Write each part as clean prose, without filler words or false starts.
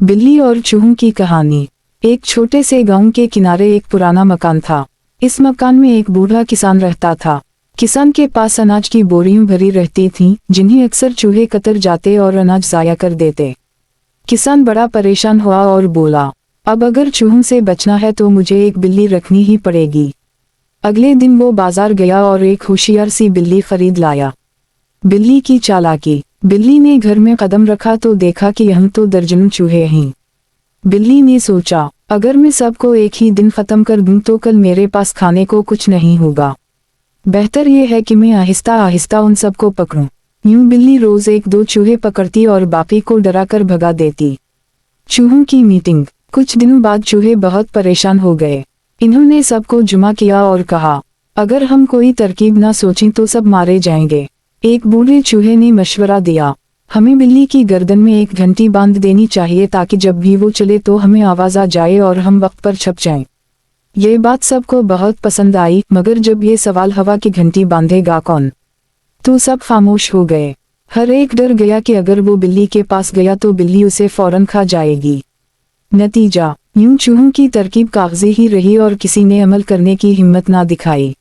बिल्ली और चूहों की कहानी। एक छोटे से गांव के किनारे एक पुराना मकान था। इस मकान में एक बूढ़ा किसान रहता था। किसान के पास अनाज की बोरियां भरी रहती थीं, जिन्हें अक्सर चूहे कतर जाते और अनाज ज़ाया कर देते। किसान बड़ा परेशान हुआ और बोला, अब अगर चूहों से बचना है तो मुझे एक बिल्ली रखनी ही पड़ेगी। अगले दिन वो बाजार गया और एक होशियार सी बिल्ली खरीद लाया। बिल्ली की चालाकी। बिल्ली ने घर में कदम रखा तो देखा कि यहाँ तो दर्जनों चूहे हैं। बिल्ली ने सोचा, अगर मैं सबको एक ही दिन खत्म कर दूं तो कल मेरे पास खाने को कुछ नहीं होगा। बेहतर ये है कि मैं आहिस्ता आहिस्ता उन सबको पकड़ूं। यूं बिल्ली रोज एक दो चूहे पकड़ती और बाकी को डरा कर भगा देती। चूहों की मीटिंग। कुछ दिनों बाद चूहे बहुत परेशान हो गए। इन्होंने सबको जुमा किया और कहा, अगर हम कोई तरकीब ना सोचें तो सब मारे जाएंगे। एक बूढ़े चूहे ने मशवरा दिया, हमें बिल्ली की गर्दन में एक घंटी बांध देनी चाहिए ताकि जब भी वो चले तो हमें आवाज आ जाए और हम वक्त पर छप जाएं। ये बात सबको बहुत पसंद आई, मगर जब ये सवाल हवा की घंटी बांधेगा कौन, तो सब खामोश हो गए। हर एक डर गया कि अगर वो बिल्ली के पास गया तो बिल्ली उसे फौरन खा जाएगी। नतीजा, यूं चूहों की तरकीब कागजी ही रही और किसी ने अमल करने की हिम्मत ना दिखाई।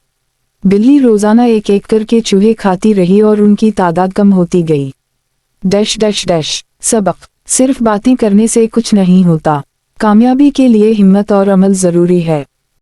बिल्ली रोजाना एक एक करके चूहे खाती रही और उनकी तादाद कम होती गई। Dash dash dash. सबक, सिर्फ बातें करने से कुछ नहीं होता। कामयाबी के लिए हिम्मत और अमल जरूरी है।